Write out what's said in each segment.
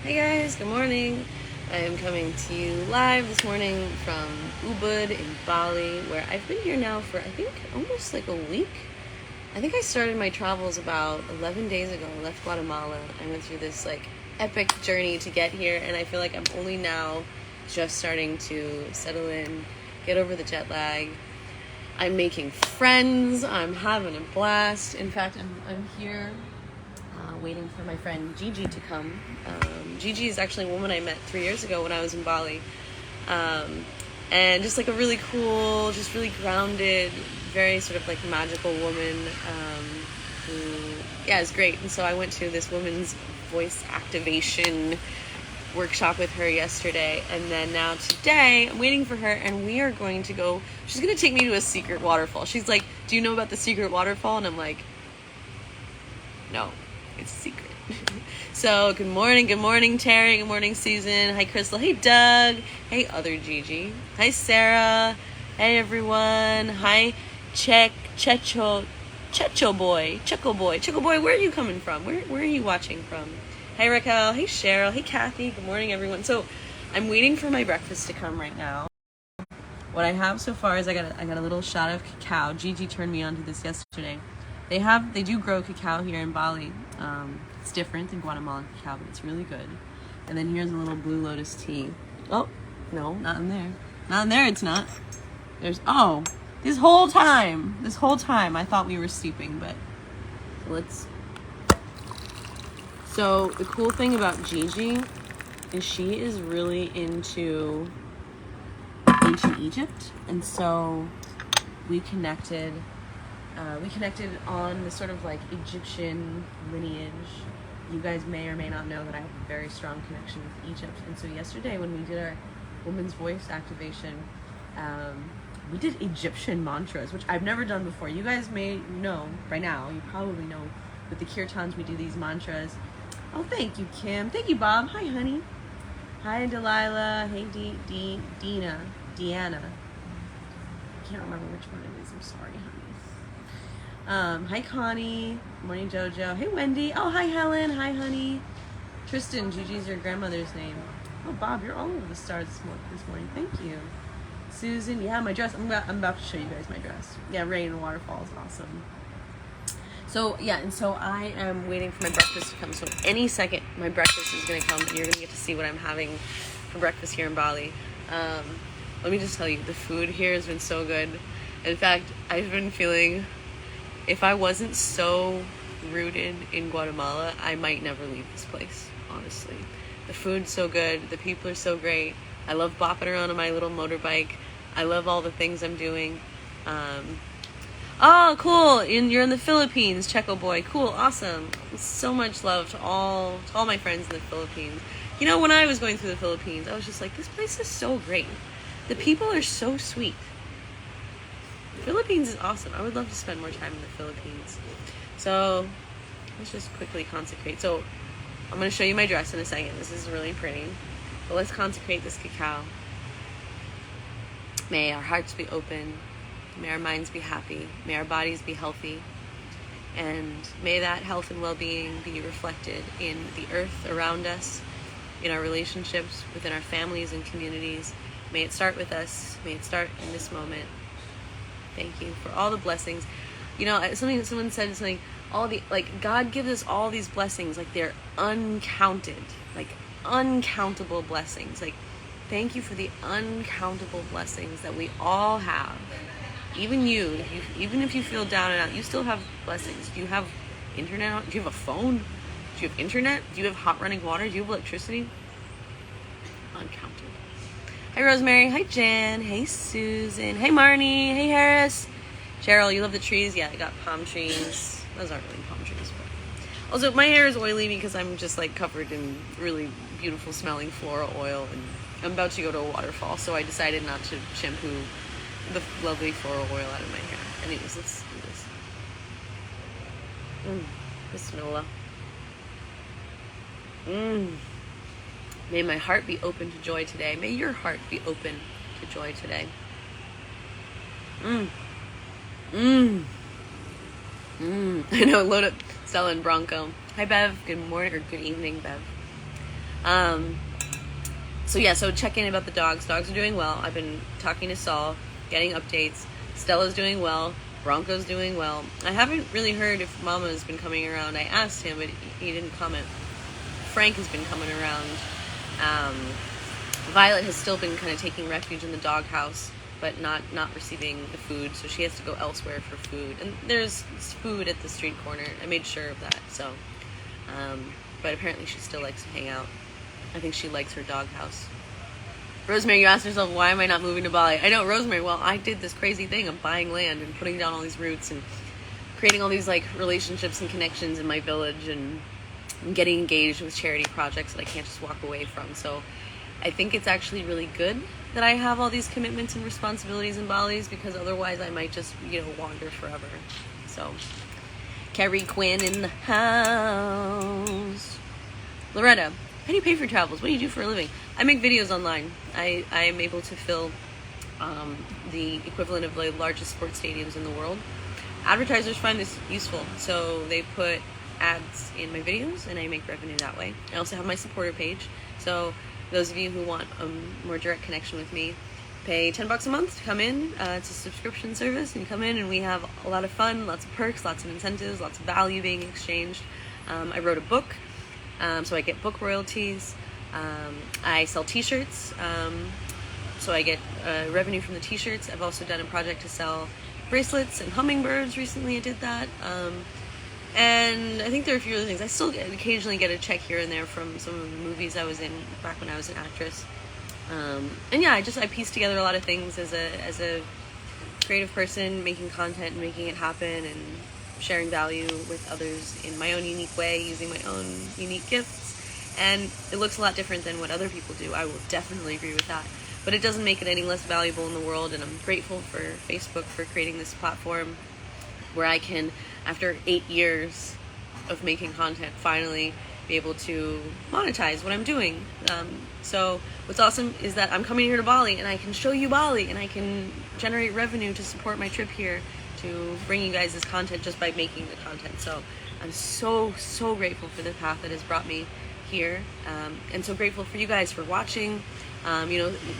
Hey guys, good morning. I am coming to you live this morning from Ubud in Bali, where I've been here now for I think almost like a week. I think I started my travels about 11 days ago. I left Guatemala. I went through this like epic journey to get here, and I feel like I'm only now just starting to settle in, get over the jet lag. I'm making friends. I'm having a blast. In fact, I'm here waiting for my friend Gigi to come. Gigi is actually a woman I met 3 years ago when I was in Bali. And just like a really cool, just really grounded, very sort of like magical woman who, is great. And so I went to this woman's voice activation workshop with her yesterday, and then now today I'm waiting for her, and we are going to go, she's going to take me to a secret waterfall. She's like, do you know about the secret waterfall? And I'm like, no, it's a secret. So good morning Terry, good morning Susan, hi Crystal, hey Doug, hey other Gigi, hi Sarah, hey everyone, hi Checho boy, where are you coming from? Where are you watching from? Hey Raquel, hey Cheryl, hey Kathy, good morning everyone. So I'm waiting for my breakfast to come right now. What I have so far is I got a little shot of cacao. Gigi turned me on to this yesterday. They do grow cacao here in Bali. It's different than Guatemalan cacao, but it's really good. And then here's a little Blue Lotus tea. Oh, no, not in there. Not in there, it's not. This whole time I thought we were sleeping, but So the cool thing about Gigi is she is really into ancient Egypt, and so we connected on the sort of like Egyptian lineage. You guys may or may not know that I have a very strong connection with Egypt, and so yesterday when we did our woman's voice activation, we did Egyptian mantras, which I've never done before. You guys may know by now, you probably know, with the kirtans we do these mantras. Oh, thank you, Kim. Thank you, Bob. Hi, honey. Hi, Delilah. Hey, Deanna. I can't remember which one it is. I'm sorry, honey. Hi, Connie. Good morning, Jojo. Hey, Wendy. Oh, hi, Helen. Hi, honey. Tristan, Gigi's your grandmother's name. Oh, Bob, you're all over the stars this morning. Thank you. Susan, yeah, my dress. I'm about to show you guys my dress. Yeah, Rain and Waterfall is awesome. So, yeah, and so I am waiting for my breakfast to come. So any second, my breakfast is going to come, and you're going to get to see what I'm having for breakfast here in Bali. Let me just tell you, the food here has been so good. In fact, I've been feeling, if I wasn't so rooted in Guatemala, I might never leave this place, honestly. The food's so good. The people are so great. I love bopping around on my little motorbike. I love all the things I'm doing. Oh, cool. You're in the Philippines, Checo boy. Cool, awesome. So much love to all my friends in the Philippines. You know, when I was going through the Philippines, I was just like, this place is so great. The people are so sweet. The Philippines is awesome. I would love to spend more time in the Philippines. So, let's just quickly consecrate. So, I'm going to show you my dress in a second. This is really pretty. But let's consecrate this cacao. May our hearts be open. May our minds be happy. May our bodies be healthy. And may that health and well-being be reflected in the earth around us, in our relationships, within our families and communities. May it start with us. May it start in this moment. Thank you for all the blessings. You know, someone said something, God gives us all these blessings, like they're uncounted, like uncountable blessings. Like, thank you for the uncountable blessings that we all have. Even even if you feel down and out, you still have blessings. Do you have internet? Do you have a phone? Do you have internet? Do you have hot running water? Do you have electricity? Uncounted. Hi Rosemary. Hi Jan. Hey Susan. Hey Marnie. Hey Harris. Cheryl, you love the trees? Yeah, I got palm trees. Those aren't really palm trees, but also my hair is oily because I'm just like covered in really beautiful smelling floral oil, and I'm about to go to a waterfall, so I decided not to shampoo the lovely floral oil out of my hair. Anyways, let's do this. Bismillah. May my heart be open to joy today. May your heart be open to joy today. I know, load up Stella and Bronco. Hi Bev, good morning or good evening, Bev. So yeah, so check in about the dogs. Dogs are doing well. I've been talking to Saul, getting updates. Stella's doing well. Bronco's doing well. I haven't really heard if Mama's been coming around. I asked him, but he didn't comment. Frank has been coming around. Violet has still been kind of taking refuge in the doghouse, but not receiving the food, so she has to go elsewhere for food. And there's food at the street corner. I made sure of that. So, but apparently she still likes to hang out. I think she likes her doghouse. Rosemary, you asked yourself, why am I not moving to Bali? I know, Rosemary, well, I did this crazy thing of buying land and putting down all these roots and creating all these like relationships and connections in my village and getting engaged with charity projects that I can't just walk away from. So I think it's actually really good that I have all these commitments and responsibilities in Bali's, because otherwise I might just, wander forever. So, Carrie Quinn in the house. Loretta, how do you pay for travels? What do you do for a living? I make videos online. I am able to fill the equivalent of the largest sports stadiums in the world. Advertisers find this useful, so they put ads in my videos and I make revenue that way. I also have my supporter page, so those of you who want a more direct connection with me, pay $10 a month to come in. It's a subscription service, and you come in and we have a lot of fun, lots of perks, lots of incentives, lots of value being exchanged. I wrote a book, so I get book royalties. I sell t-shirts, so I get revenue from the t-shirts. I've also done a project to sell bracelets and hummingbirds. Recently I did that. And I think there are a few other things. I still occasionally get a check here and there from some of the movies I was in back when I was an actress. And yeah, I piece together a lot of things as a creative person, making content and making it happen and sharing value with others in my own unique way, using my own unique gifts. And it looks a lot different than what other people do. I will definitely agree with that. But it doesn't make it any less valuable in the world, and I'm grateful for Facebook for creating this platform where I can, after 8 years of making content, finally be able to monetize what I'm doing. So what's awesome is that I'm coming here to Bali, and I can show you Bali, and I can generate revenue to support my trip here, to bring you guys this content just by making the content. So I'm so grateful for the path that has brought me here, and so grateful for you guys for watching.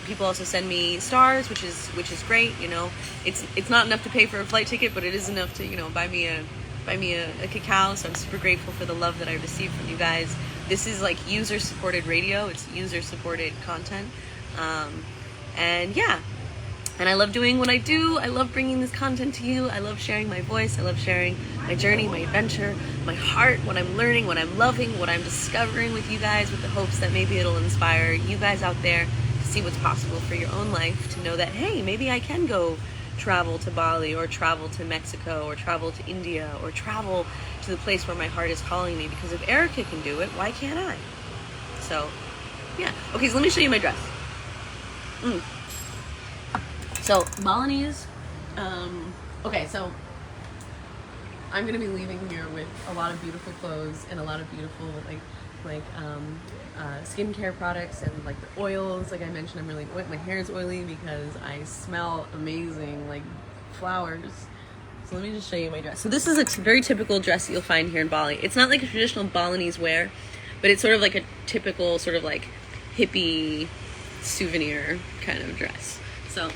People also send me stars, which is great. It's not enough to pay for a flight ticket, but it is enough to buy me a cacao. So I'm super grateful for the love that I received from you guys. This is like user supported radio. It's user supported content, and yeah. And I love doing what I do. I love bringing this content to you. I love sharing my voice. I love sharing my journey, my adventure, my heart, what I'm learning, what I'm loving, what I'm discovering with you guys, with the hopes that maybe it'll inspire you guys out there to see what's possible for your own life, to know that, hey, maybe I can go travel to Bali, or travel to Mexico, or travel to India, or travel to the place where my heart is calling me, because if Erica can do it, why can't I? So, yeah. Okay, so let me show you my dress. So, Balinese, okay, so I'm going to be leaving here with a lot of beautiful clothes and a lot of beautiful, skincare products and, the oils. Like I mentioned, I'm really, my hair is oily because I smell amazing, flowers. So let me just show you my dress. So this is a very typical dress that you'll find here in Bali. It's not like a traditional Balinese wear, but it's sort of like a typical sort of hippie souvenir kind of dress. So,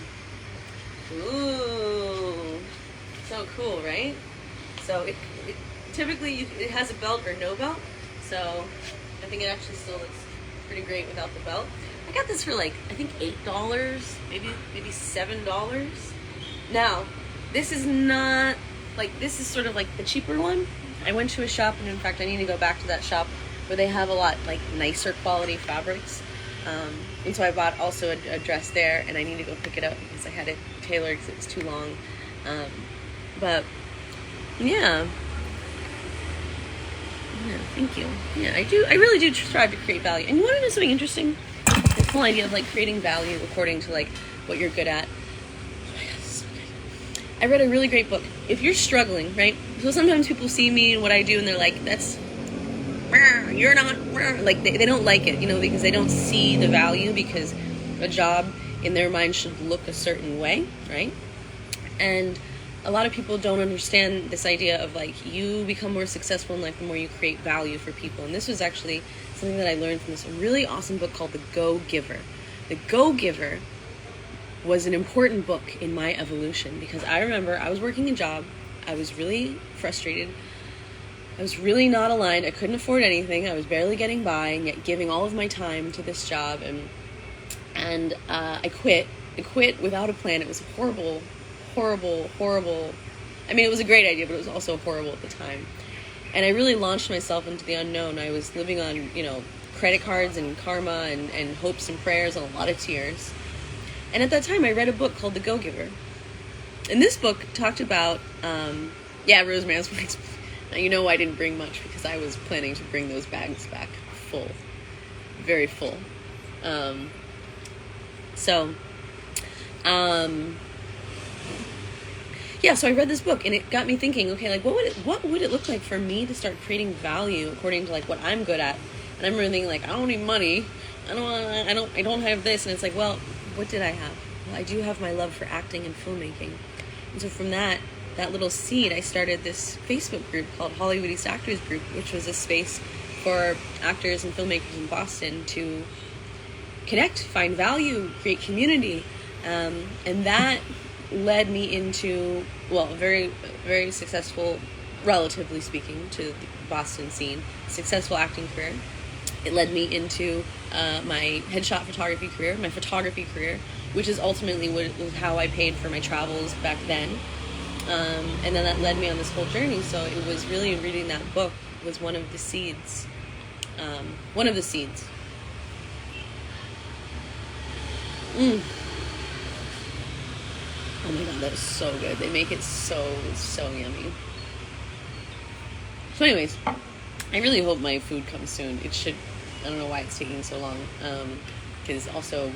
ooh, so cool, right? So it typically it has a belt or no belt. So I think it actually still looks pretty great without the belt. I got this for I think $8, maybe $7. Now, this is not this is sort of the cheaper one. I went to a shop, and in fact I need to go back to that shop where they have a lot nicer quality fabrics. And so I bought also a dress there, and I need to go pick it up because I had it tailored because it was too long. But yeah, thank you. Yeah, I really do strive to create value. And you want to know something interesting? This whole idea of creating value according to what you're good at. I read a really great book. If you're struggling, right? So sometimes people see me and what I do, and they're like, "That's you're not," they don't like it, because they don't see the value, because a job in their mind should look a certain way, right? And a lot of people don't understand this idea of like, you become more successful in life the more you create value for people. And this was actually something that I learned from this really awesome book called The Go-Giver. The Go-Giver was an important book in my evolution, because I remember I was working a job, I was really frustrated, I was really not aligned, I couldn't afford anything, I was barely getting by, and yet giving all of my time to this job, and I quit. I quit without a plan. It was horrible. I mean, it was a great idea, but it was also horrible at the time. And I really launched myself into the unknown. I was living on, credit cards and karma and hopes and prayers and a lot of tears. And at that time, I read a book called The Go-Giver. And this book talked about, Rosemary. Now, you know I didn't bring much because I was planning to bring those bags back full. Very full. So I read this book, and it got me thinking, okay, like, what would it look like for me to start creating value according to like what I'm good at? And I'm really thinking, like, I don't need money. I don't have this. And it's like, well, what did I have? Well, I do have my love for acting and filmmaking. And so from that little seed, I started this Facebook group called Hollywood East Actors Group, which was a space for actors and filmmakers in Boston to connect, find value, create community. And that led me into, a very, very successful, relatively speaking, to the Boston scene, successful acting career. It led me into my headshot photography career, my photography career, which is ultimately how I paid for my travels back then. And then that led me on this whole journey. So it was really reading that book was one of the seeds. Oh my god, that was so good. They make it so yummy. So anyways, I really hope my food comes soon. It should. I don't know why it's taking so long. Because also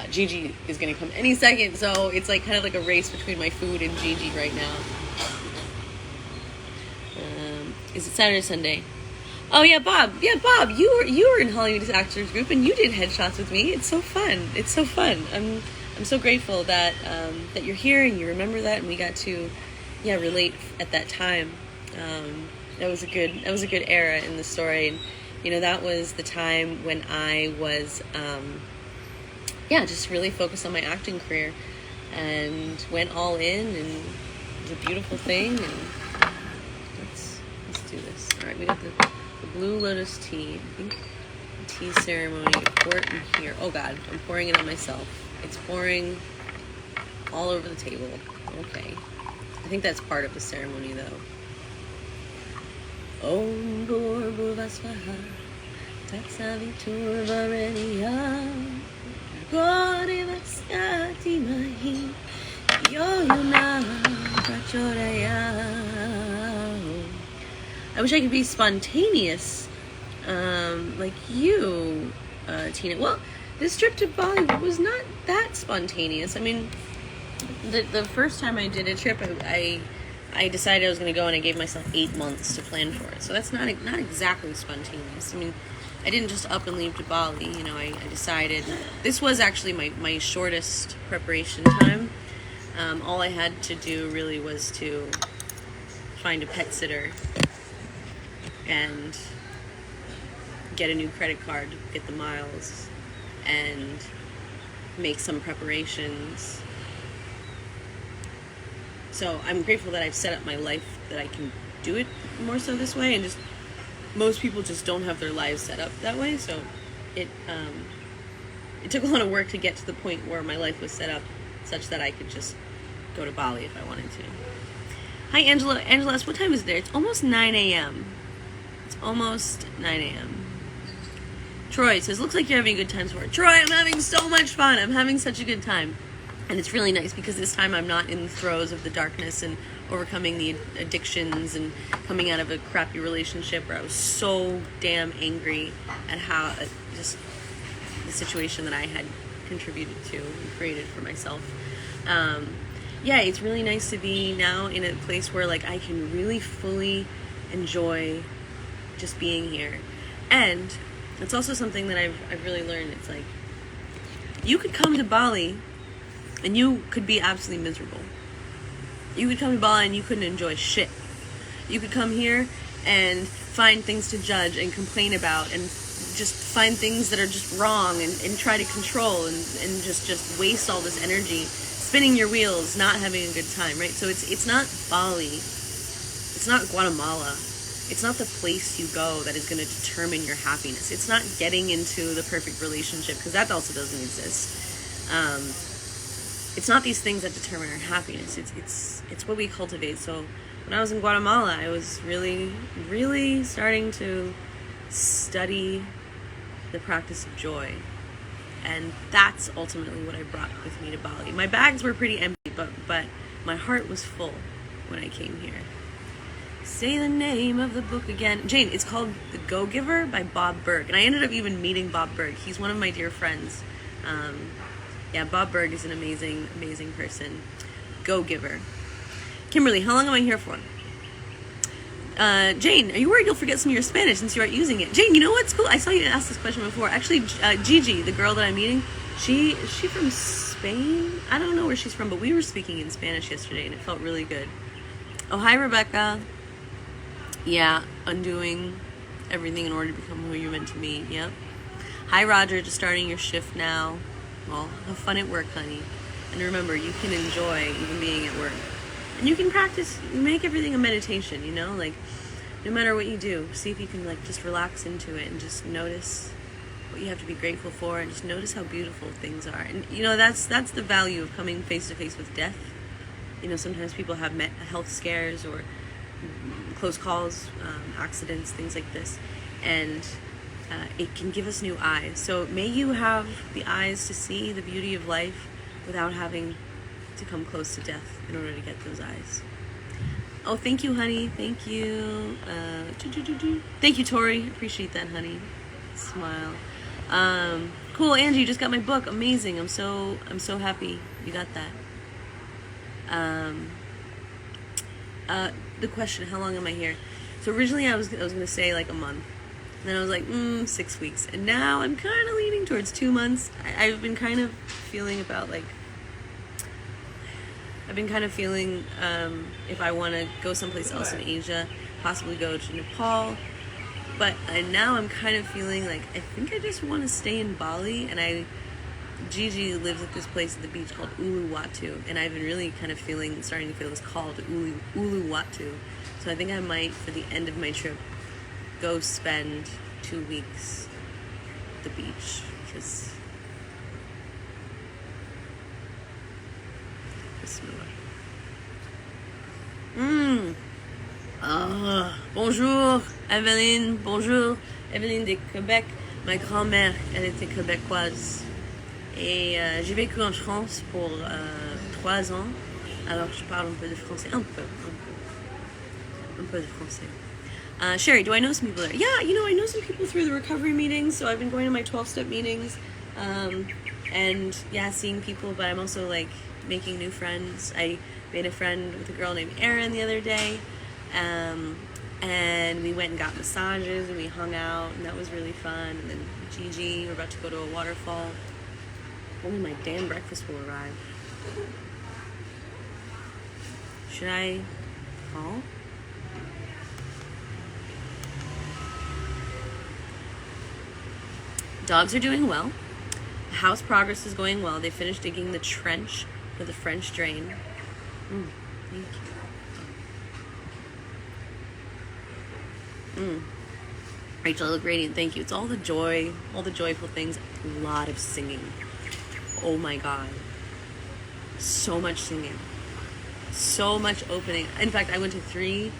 Gigi is going to come any second. So it's like kind of like a race between my food and Gigi right now. Is it Saturday or Sunday? Oh yeah, Bob. Yeah, Bob. You were in Hollywood Actors Group and you did headshots with me. It's so fun. I'm so grateful that that you're here and you remember that, and we got to relate at that time. That was a good era in the story, and that was the time when I was just really focused on my acting career and went all in, and it was a beautiful thing. And let's do this. All right, we got the Blue Lotus tea. I think the tea ceremony. Pour it in here. Oh God, I'm pouring it on myself. It's pouring all over the table. Okay. I think that's part of the ceremony, though. Om Bhurva Svaha Tatsavitur Varenyam Bhurva Svaha Mahi Yo Yuna Prachodayam. I wish I could be spontaneous, like you, Tina. Well, this trip to Bali was not that spontaneous. I mean, the first time I did a trip, I decided I was going to go, and I gave myself 8 months to plan for it. So that's not exactly spontaneous. I mean, I didn't just up and leave to Bali. I decided this was actually my shortest preparation time. All I had to do really was to find a pet sitter and get a new credit card, get the miles, and make some preparations. So I'm grateful that I've set up my life that I can do it more so this way, and just most people just don't have their lives set up that way. So it took a lot of work to get to the point where my life was set up such that I could just go to Bali if I wanted to. Hi Angela. Angela asked, what time is it there? It's almost 9 a.m. It's almost 9 a.m. Troy says, looks like you're having a good time so far. Troy, I'm having so much fun. I'm having such a good time. And it's really nice because this time I'm not in the throes of the darkness and overcoming the addictions and coming out of a crappy relationship where I was so damn angry at how just the situation that I had contributed to and created for myself. It's really nice to be now in a place where like I can really fully enjoy just being here. And it's also something that I've really learned. It's like you could come to Bali and you could be absolutely miserable. You could come to Bali and you couldn't enjoy shit. You could come here and find things to judge and complain about and just find things that are just wrong and try to control and just waste all this energy spinning your wheels, not having a good time, right? So it's not Bali, it's not Guatemala, it's not the place you go that is going to determine your happiness. It's not getting into the perfect relationship, because that also doesn't exist. It's not these things that determine our happiness. It's what we cultivate. So when I was in Guatemala, I was really, really starting to study the practice of joy. And that's ultimately what I brought with me to Bali. My bags were pretty empty, but my heart was full when I came here. Say the name of the book again. Jane, it's called The Go-Giver by Bob Berg. And I ended up even meeting Bob Berg. He's one of my dear friends. Yeah, Bob Berg is an amazing, amazing person. Go-Giver. Kimberly, how long am I here for? Jane, are you worried you'll forget some of your Spanish since you aren't using it? Jane, you know what's cool? I saw you ask this question before. Actually, Gigi, the girl that I'm meeting, is she from Spain? I don't know where she's from, but we were speaking in Spanish yesterday, and it felt really good. Oh, hi, Rebecca. Yeah, undoing everything in order to become who you're meant to be. Yep. Hi, Roger, just starting your shift now. Well, have fun at work, honey. And remember, you can enjoy even being at work. And you can practice, make everything a meditation, you know? Like, no matter what you do, see if you can, like, just relax into it and just notice what you have to be grateful for and just notice how beautiful things are. And, you know, that's the value of coming face to face with death. You know, sometimes people have health scares or close calls, accidents, things like this. And it can give us new eyes. So may you have the eyes to see the beauty of life without having to come close to death in order to get those eyes. Oh, thank you, honey. Thank you. Thank you, Tori. Appreciate that, honey. Smile. Cool, Angie, you just got my book. Amazing. I'm so happy you got that. The question, how long am I here? So originally I was gonna say like a month. Then I was like, 6 weeks. And now I'm kind of leaning towards 2 months. I've been kind of feeling about like, if I want to go someplace else in Asia, possibly go to Nepal. But now I'm kind of feeling like, I think I just want to stay in Bali. And Gigi lives at this place at the beach called Uluwatu. And I've been really kind of starting to feel this call to Uluwatu. So I think I might, for the end of my trip, go spend 2 weeks at the beach, because Bismillah. Bonjour, Evelyne. Bonjour, Evelyne de Québec. Ma grand-mère, elle était québécoise. Et j'ai vécu en France pour 3 ans. Alors je parle un peu de français. Un peu de français. Sherry, do I know some people there? Yeah, you know, I know some people through the recovery meetings, so I've been going to my 12-step meetings, and yeah, seeing people, but I'm also like making new friends. I made a friend with a girl named Erin the other day, and we went and got massages, and we hung out, and that was really fun. And then Gigi, we're about to go to a waterfall. Only my damn breakfast will arrive. Should I call? Dogs are doing well. The house progress is going well. They finished digging the trench for the French drain. Thank you. Rachel, I look radiant. Thank you. It's all the joy, all the joyful things. A lot of singing. Oh my God. So much singing. So much opening. In fact, I went to three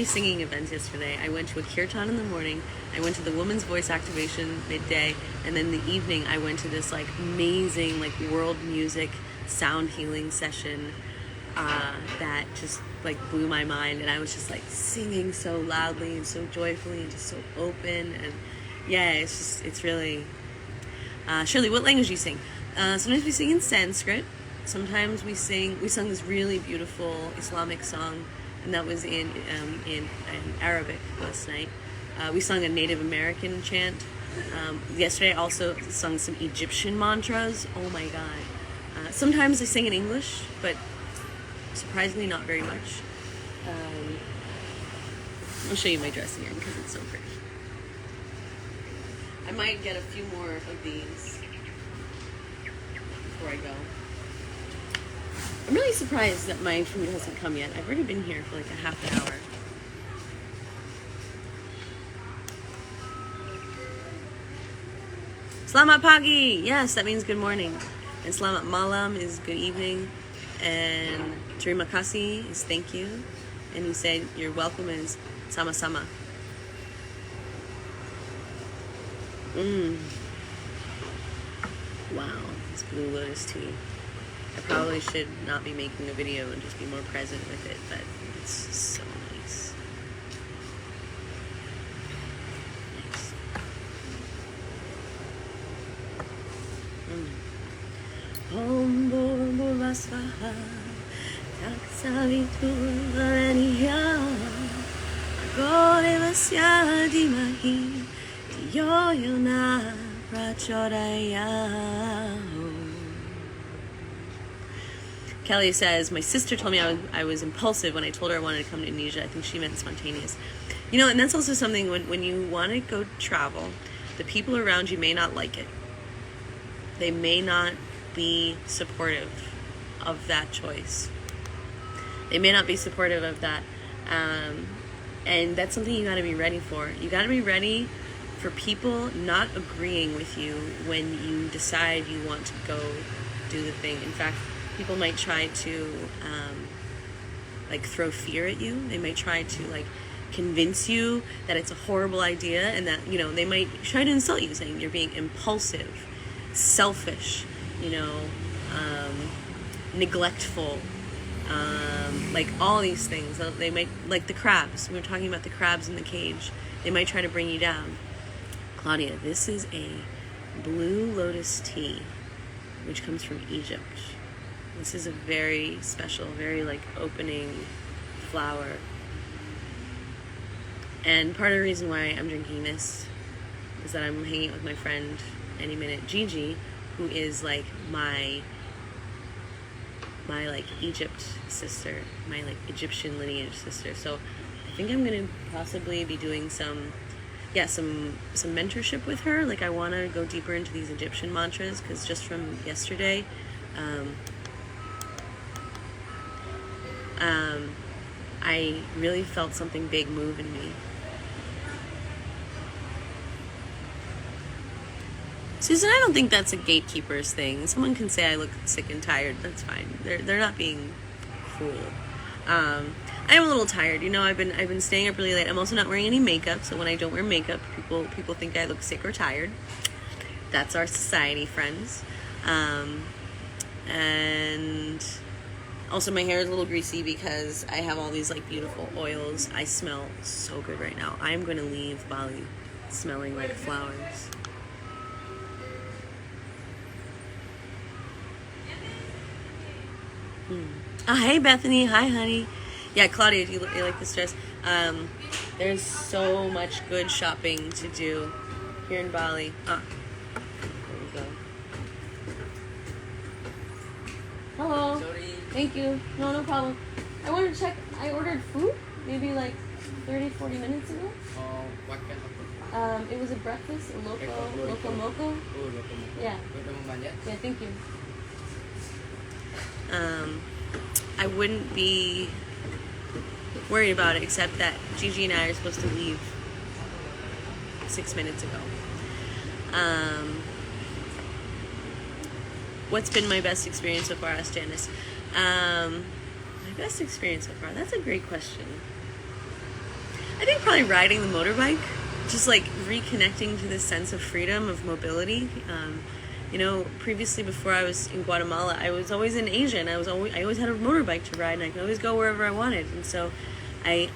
singing events yesterday. I went to a kirtan in the morning. I went to the women's voice activation midday, and then in the evening I went to this like amazing like world music sound healing session that just like blew my mind, and I was just like singing so loudly and so joyfully and just so open, and yeah, it's really Shirley, what language do you sing? Sometimes we sing in Sanskrit, sometimes we sung this really beautiful Islamic song, and that was in Arabic last night. We sung a Native American chant. Yesterday I also sung some Egyptian mantras. Oh my God. Sometimes I sing in English, but Surprisingly, not very much. I'll show you my dress again because it's so pretty. I might get a few more of these before I go. I'm really surprised that my food hasn't come yet. I've already been here for like a half an hour. Selamat pagi! Yes, that means good morning. And selamat malam is good evening. And terima kasih is thank you. And you said you're welcome is sama-sama. Wow, this blue lotus tea. I probably should not be making a video and just be more present with it, but it's so nice. Nice. Om Bhurva Svaha Taksaviturvaniya Gorevasya Dimahi Yo Yona Prachodaya. Kelly says, my sister told me I was impulsive when I told her I wanted to come to Indonesia. I think she meant spontaneous. You know, and that's also something when you want to go travel, the people around you may not like it. They may not be supportive of that choice. They may not be supportive of that. And that's something you got to be ready for. You got to be ready for people not agreeing with you when you decide you want to go do the thing. In fact, people might try to like throw fear at you. They might try to like convince you that it's a horrible idea, and that, you know, they might try to insult you, saying you're being impulsive, selfish, you know, neglectful, like all these things. They might, like the crabs. We were talking about the crabs in the cage. They might try to bring you down. Claudia, this is a blue lotus tea, which comes from Egypt. This is a very special, very like opening flower. And part of the reason why I'm drinking this is that I'm hanging out with my friend any minute, Gigi, who is like my like Egypt sister, my like Egyptian lineage sister. So I think I'm gonna possibly be doing some mentorship with her. Like I want to go deeper into these Egyptian mantras, because just from yesterday, I really felt something big move in me. Susan, I don't think that's a gatekeeper's thing. Someone can say I look sick and tired. That's fine. They're not being cruel. I'm a little tired. You know, I've been staying up really late. I'm also not wearing any makeup, so when I don't wear makeup, people think I look sick or tired. That's our society, friends. And also my hair is a little greasy because I have all these like beautiful oils. I smell so good right now. I'm going to leave Bali smelling like flowers. Oh, hey Bethany, hi honey. Yeah, Claudia, do you like this dress? There's so much good shopping to do here in Bali. There we go. Hello. Sorry. Thank you. No problem. I wanted to check. I ordered food maybe like 30-40 minutes ago. What kind of food? It was a breakfast, a loco moco. Oh, loco. Yeah. Yeah, thank you. I wouldn't be worried about it, except that Gigi and I are supposed to leave 6 minutes ago. What's been my best experience so far? Asked Janice. My best experience so far? That's a great question. I think probably riding the motorbike, just like reconnecting to this sense of freedom, of mobility. You know, previously before I was in Guatemala, I was always in Asia, and I always had a motorbike to ride, and I could always go wherever I wanted. And so I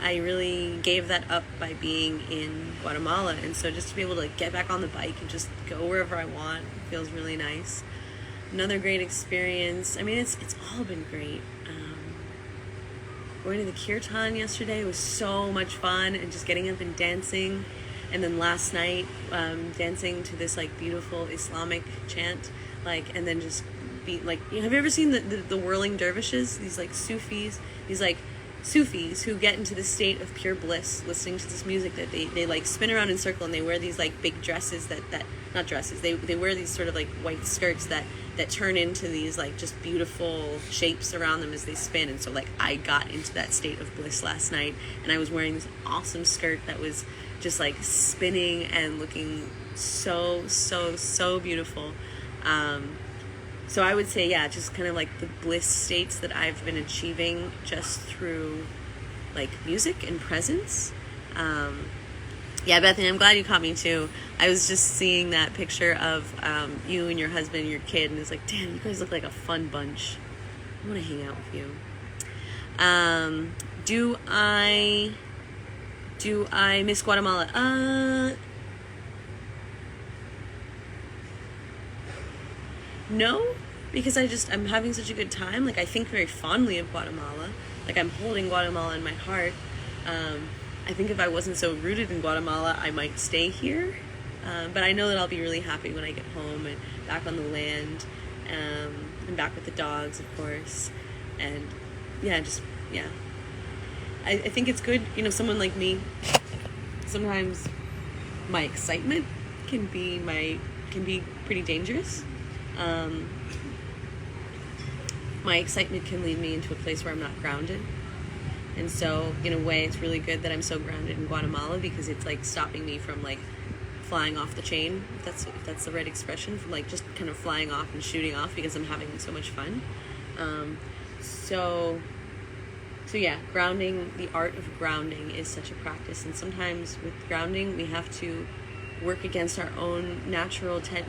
really gave that up by being in Guatemala. And so just to be able to like get back on the bike and just go wherever I want feels really nice. Another great experience. I mean, it's all been great. Going to the kirtan yesterday was so much fun, and just getting up and dancing. And then last night, dancing to this like beautiful Islamic chant, like, and then just be like, have you ever seen the whirling dervishes? These like Sufis who get into the state of pure bliss listening to this music, that they like spin around in a circle, and they wear these like big dresses that not dresses, they wear these sort of like white skirts that turn into these like just beautiful shapes around them as they spin. And so like I got into that state of bliss last night, and I was wearing this awesome skirt that was just like spinning and looking so beautiful. So I would say, yeah, just kind of like the bliss states that I've been achieving just through like music and presence. Yeah, Bethany, I'm glad you caught me too. I was just seeing that picture of you and your husband and your kid, and it's like, damn, you guys look like a fun bunch. I want to hang out with you. Do I miss Guatemala? No, because I'm having such a good time. Like, I think very fondly of Guatemala. Like, I'm holding Guatemala in my heart. I think if I wasn't so rooted in Guatemala, I might stay here. But I know that I'll be really happy when I get home and back on the land, and back with the dogs, of course. And yeah, I think it's good, someone like me, sometimes my excitement can be pretty dangerous. My excitement can lead me into a place where I'm not grounded. And so, in a way, it's really good that I'm so grounded in Guatemala, because it's like stopping me from like flying off the chain, if that's the right expression, from like just kind of flying off and shooting off, because I'm having so much fun. So yeah, grounding, the art of grounding is such a practice. And sometimes with grounding, we have to work against our own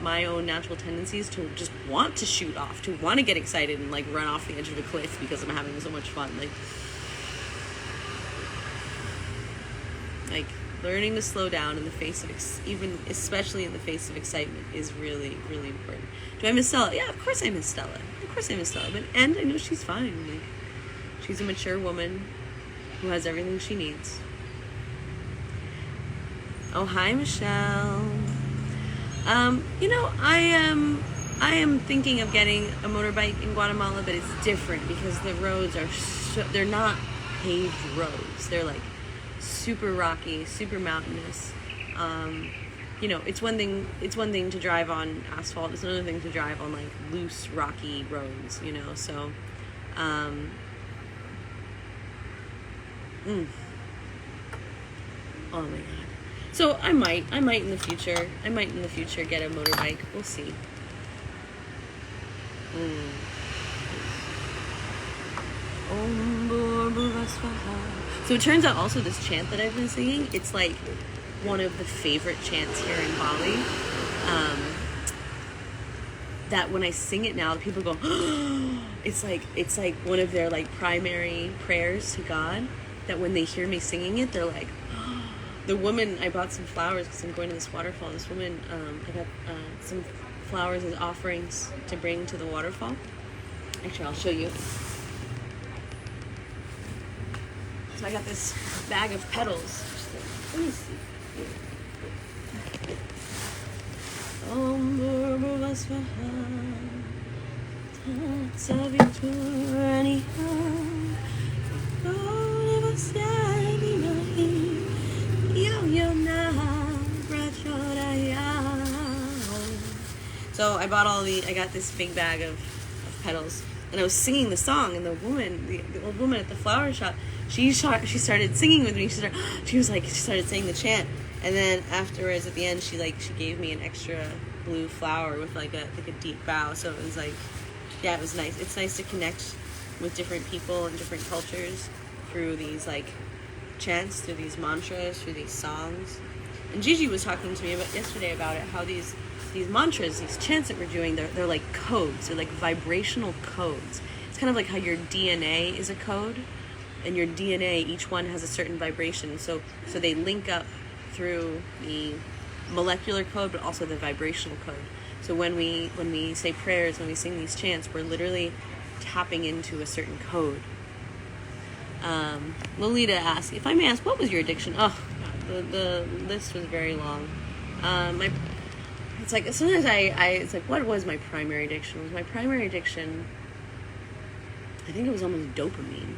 my own natural tendencies to just want to shoot off, to want to get excited and like run off the edge of a cliff because I'm having so much fun. Like learning to slow down in the face of especially in the face of excitement is really, really important. Do I miss Stella? Yeah, of course I miss Stella. But I know she's fine. Like, she's a mature woman who has everything she needs. Oh, hi, Michelle. I am thinking of getting a motorbike in Guatemala, but it's different because the roads they're not paved roads. They're like super rocky, super mountainous. It's one thing to drive on asphalt. It's another thing to drive on like loose, rocky roads, so, oh my God. So I might in the future get a motorbike. We'll see. So it turns out also this chant that I've been singing, it's like one of the favorite chants here in Bali. That when I sing it now, people go, it's like one of their like primary prayers to God. That when they hear me singing it, they're like, the woman, I bought some flowers because I'm going to this waterfall. This woman, I got some flowers as offerings to bring to the waterfall. Actually, I'll show you. So I got this bag of petals. Let me see. So I got this big bag of petals, and I was singing the song, and the old woman at the flower shop, she started singing with me. She started saying the chant, and then afterwards at the end, she gave me an extra blue flower with like a deep bow. So it was like, yeah, it was nice. It's nice to connect with different people and different cultures through these like chants, through these mantras, through these songs. And Gigi was talking to me yesterday about it, how these mantras, these chants that we're doing, they're like codes. They're like vibrational codes. It's kind of like how your DNA is a code, and your DNA, each one has a certain vibration. So they link up through the molecular code, but also the vibrational code. So when we say prayers, when we sing these chants, we're literally tapping into a certain code. Lolita asked, if I may ask, what was your addiction? Oh, the list was very long. it's like sometimes it's like, what was my primary addiction? Was my primary addiction, I think it was almost dopamine.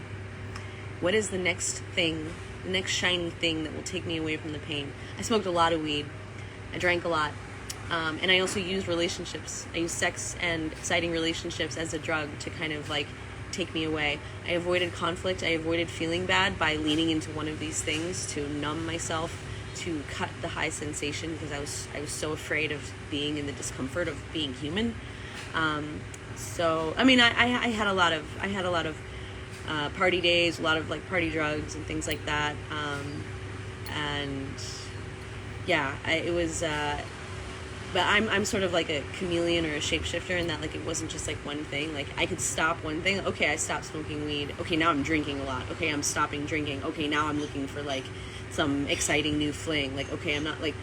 What is the next thing, the next shiny thing that will take me away from the pain? I smoked a lot of weed. I drank a lot. And I also used relationships. I used sex and exciting relationships as a drug to kind of like take me away. I avoided conflict. I avoided feeling bad by leaning into one of these things to numb myself, to cut the high sensation, because I was so afraid of being in the discomfort of being human. So I mean, I had a lot of party days, a lot of like party drugs and things like that. And yeah, it was. But I'm sort of like a chameleon or a shapeshifter in that, like, it wasn't just like one thing. Like, I could stop one thing. Okay, I stopped smoking weed. Okay, now I'm drinking a lot. Okay, I'm stopping drinking. Okay, now I'm looking for like some exciting new fling. Like, okay, I'm not like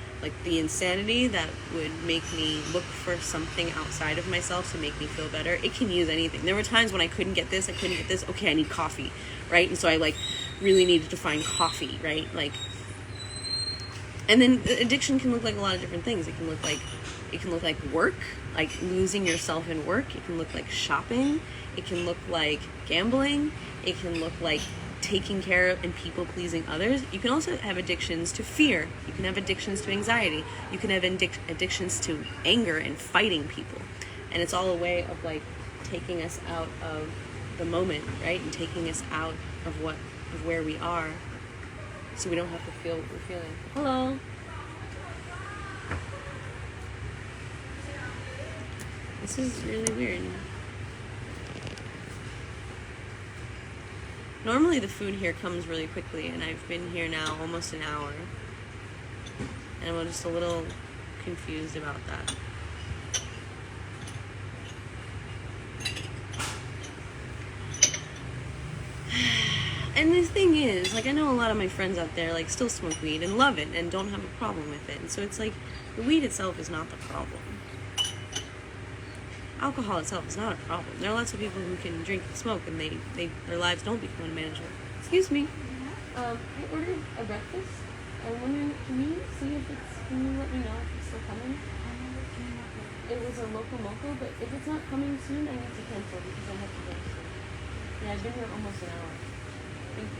the insanity that would make me look for something outside of myself to make me feel better. It can use anything. There were times when I couldn't get this. Okay, I need coffee, right? And so I like really needed to find coffee, right? Like. And then addiction can look like a lot of different things. It can look like work, like losing yourself in work. It can look like shopping. It can look like gambling. It can look like taking care of and people pleasing others. You can also have addictions to fear. You can have addictions to anxiety. You can have addictions to anger and fighting people. And it's all a way of like taking us out of the moment, right? And taking us out of where we are. So we don't have to feel what we're feeling. Hello. This is really weird. Normally the food here comes really quickly, and I've been here now almost an hour. And I'm just a little confused about that. And the thing is, like, I know a lot of my friends out there, like, still smoke weed and love it and don't have a problem with it. And so it's like, the weed itself is not the problem. Alcohol itself is not a problem. There are lots of people who can drink and smoke and their lives don't become unmanageable. Excuse me. I ordered a breakfast. I'm wondering, can you let me know if it's still coming? It was a local moco, but if it's not coming soon, I need to cancel because I have to go soon. Yeah, I've been here almost an hour. Thank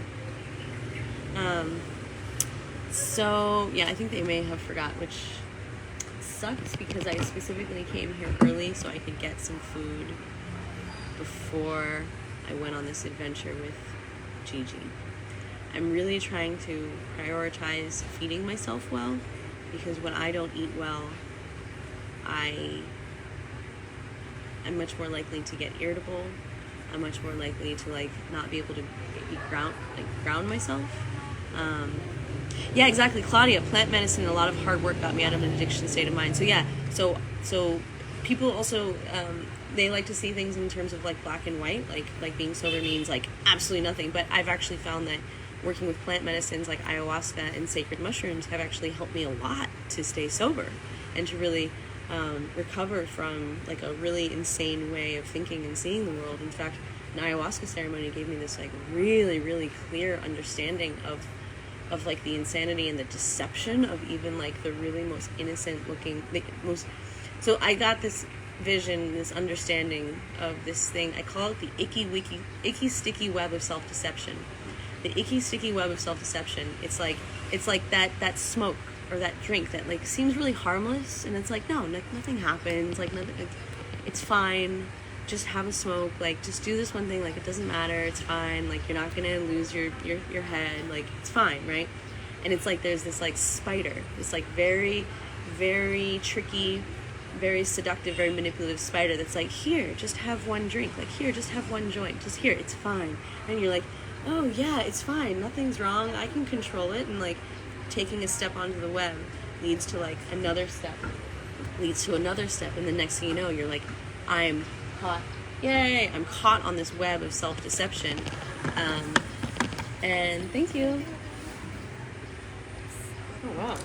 you. So yeah, I think they may have forgot, which sucks because I specifically came here early so I could get some food before I went on this adventure with Gigi. I'm really trying to prioritize feeding myself well, because when I don't eat well, I'm much more likely to get irritable. I'm much more likely to like not be able to ground myself. Yeah, exactly, Claudia. Plant medicine and a lot of hard work got me out of an addiction state of mind. So yeah, so people also they like to see things in terms of like black and white, like being sober means like absolutely nothing. But I've actually found that working with plant medicines like ayahuasca and sacred mushrooms have actually helped me a lot to stay sober and to really recover from like a really insane way of thinking and seeing the world. In fact, an ayahuasca ceremony gave me this like really, really clear understanding of like the insanity and the deception of even like the really most innocent looking so I got this vision, this understanding of this thing. I call it the icky sticky web of self-deception. The icky sticky web of self-deception. It's like that smoke or that drink that like seems really harmless, and it's like no, nothing happens, like nothing, it's fine, just have a smoke, like just do this one thing, like it doesn't matter, it's fine, like you're not gonna lose your head, like it's fine, right? And it's like there's this like spider, this like very, very tricky, very seductive, very manipulative spider that's like, here, just have one drink, like here, just have one joint, just here, it's fine. And you're like, oh yeah, it's fine, nothing's wrong, I can control it. And like taking a step onto the web leads to like another step, leads to another step, and the next thing you know, you're like, I'm caught. Yay, I'm caught on this web of self-deception. And thank you. Oh wow.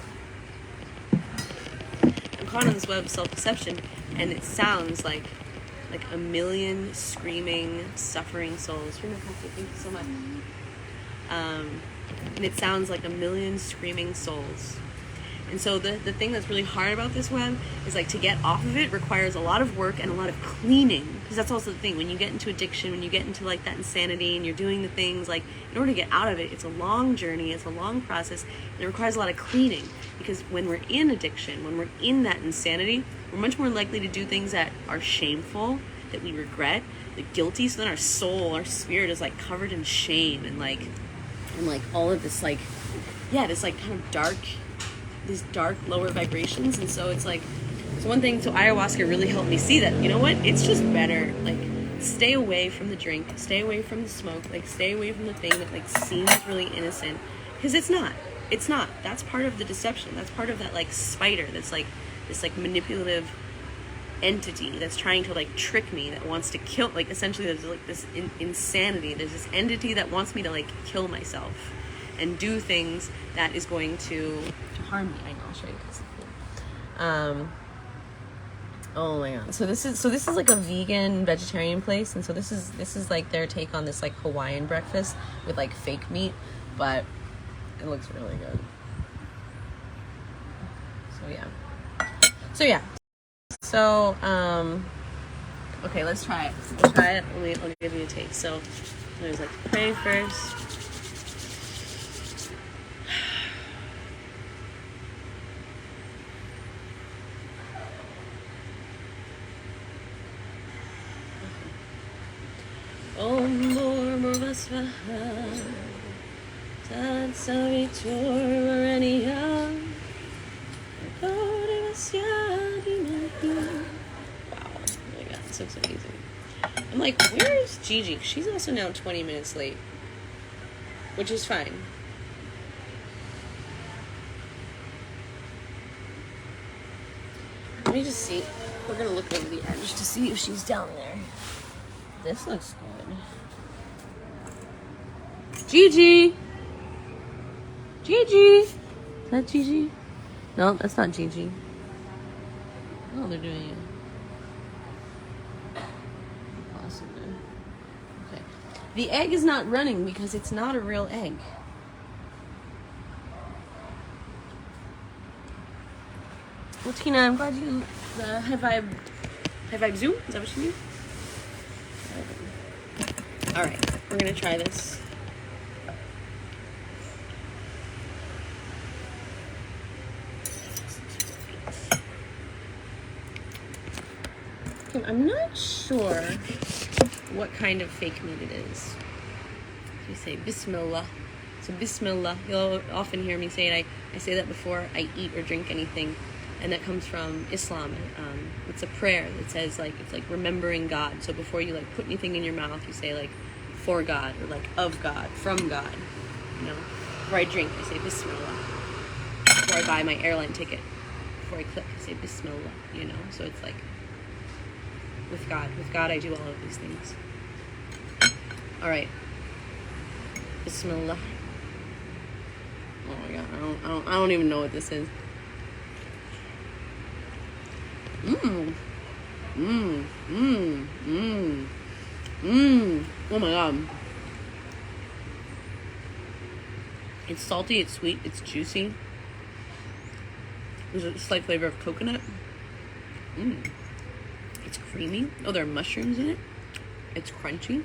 I'm caught on this web of self-deception, and it sounds like a million screaming, suffering souls. Thank you so much. And it sounds like a million screaming souls. And so the thing that's really hard about this web is like to get off of it requires a lot of work and a lot of cleaning. Because that's also the thing, when you get into addiction, when you get into like that insanity and you're doing the things, like in order to get out of it, it's a long journey, it's a long process, and it requires a lot of cleaning. Because when we're in addiction, when we're in that insanity, we're much more likely to do things that are shameful, that we regret, like guilty. So then our soul, our spirit is like covered in shame and like all of this like, yeah, this like kind of dark, these dark lower vibrations. And so it's like, so one thing, so ayahuasca really helped me see that, you know what, it's just better, like, stay away from the drink, stay away from the smoke, like, stay away from the thing that, like, seems really innocent, because it's not, that's part of the deception, that's part of that, like, spider, that's, like, this, like, manipulative entity that's trying to, like, trick me, that wants to kill, like, essentially there's, like, this insanity, there's this entity that wants me to, like, kill myself, and do things that is going to harm me. I know, I'll show you this. Oh my god. So this is like a vegan vegetarian place, and so this is like their take on this like Hawaiian breakfast with like fake meat, but it looks really good. So okay, let's try it. I'll give you a taste. So there's like pray first. Looks amazing. I'm like, where is Gigi? She's also now 20 minutes late, which is fine. Let me just see. We're gonna look over the edge to see if she's down there. This looks good. Gigi! Gigi! Is that Gigi? No, that's not Gigi. Oh, they're doing it. Okay. The egg is not running because it's not a real egg. Well, Tina, I'm glad you high vibe Zoom. Is that what you mean? All right, we're gonna try this. Okay, I'm not sure what kind of fake meat it is. You say Bismillah. So Bismillah, you'll often hear me say it. I say that before I eat or drink anything, and that comes from Islam. It's a prayer that says like, it's like remembering God. So before you like put anything in your mouth, you say like for God, or like of God, from God. You know, before I drink, I say Bismillah. Before I buy my airline ticket, before I click, I say Bismillah. You know, so it's like with God I do all of these things. All right, Bismillah. Oh my God, I don't even know what this is. Oh my God. It's salty, it's sweet, it's juicy. There's a slight flavor of coconut. It's creamy. Oh, there are mushrooms in it. It's crunchy.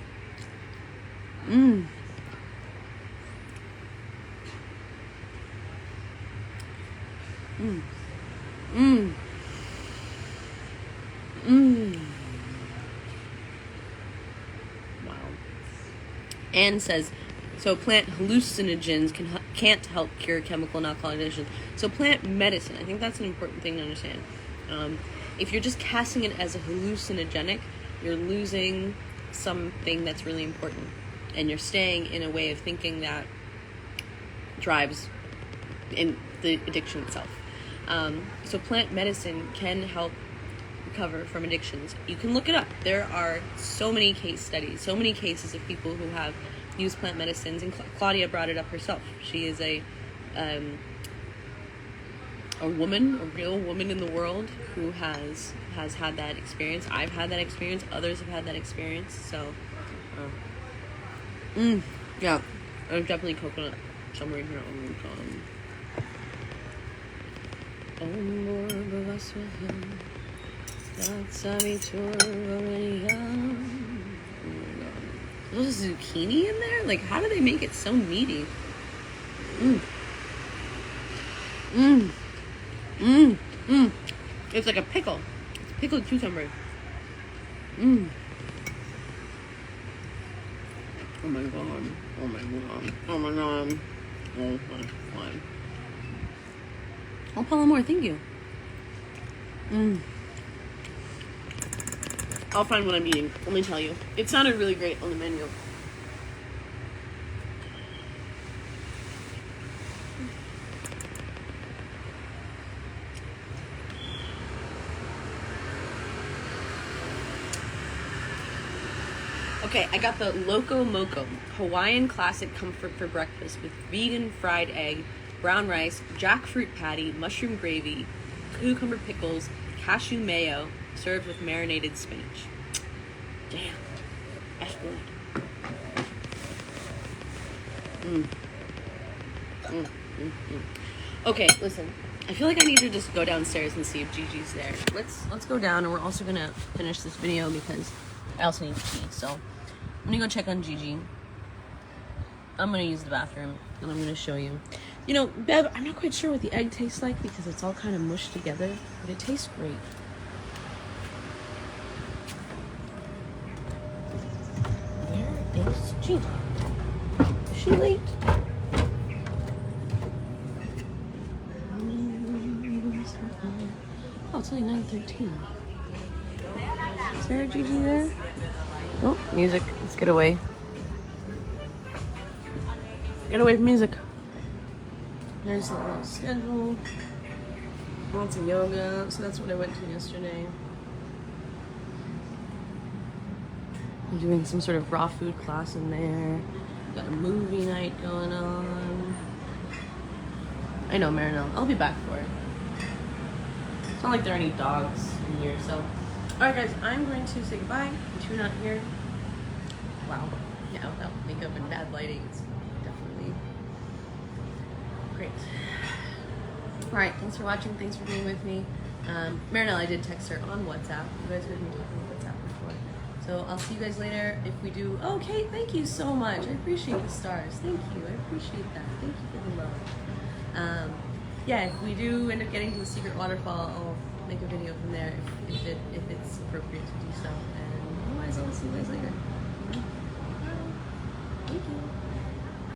Wow. Anne says, so plant hallucinogens can't help cure chemical and alcohol addiction. So plant medicine, I think that's an important thing to understand. If you're just casting it as a hallucinogenic, you're losing something that's really important. And you're staying in a way of thinking that drives in the addiction itself. So plant medicine can help recover from addictions. You can look it up. There are so many case studies, so many cases of people who have used plant medicines, and Claudia brought it up herself. She is a woman, a real woman in the world who has had that experience. I've had that experience. Others have had that experience. So, yeah, there's definitely coconut somewhere in here. There's zucchini in there? Like, how do they make it so meaty? It's like a pickle. It's pickled cucumber. Oh my god. Oh my god. Oh my god. Oh my god. I'll follow more, thank you. I'll find what I'm eating, let me tell you. It sounded really great on the menu. Okay, I got the Loco Moco Hawaiian classic comfort for breakfast with vegan fried egg, brown rice, jackfruit patty, mushroom gravy, cucumber pickles, cashew mayo, served with marinated spinach. Damn, that's good. Okay, listen. I feel like I need to just go downstairs and see if Gigi's there. Let's go down, and we're also gonna finish this video because I also need to pee. So I'm gonna go check on Gigi. I'm gonna use the bathroom, and I'm gonna show you. You know, Bev, I'm not quite sure what the egg tastes like because it's all kind of mushed together, but it tastes great. Where is Gigi? Is she late? Oh, it's only 9:13. Is there a Gigi there? Oh, music. Let's get away. Get away from music. There's the little schedule. Lots of yoga. So that's what I went to yesterday. I'm doing some sort of raw food class in there. Got a movie night going on. I know, Marinelle. I'll be back for it. It's not like there are any dogs in here, so. Alright guys, I'm going to say goodbye. If you're not here. Wow. Yeah, without makeup and bad lighting, it's definitely great. Alright, thanks for watching. Thanks for being with me. Marinelle, I did text her on WhatsApp. You guys heard me talking on WhatsApp before. So I'll see you guys later if we do. Oh, Kate, thank you so much. I appreciate the stars. Thank you. I appreciate that. Thank you for the love. Yeah, if we do end up getting to the secret waterfall, I'll make a video from there if it's appropriate to do so. And otherwise, I'll see you guys later. Bye. Thank you.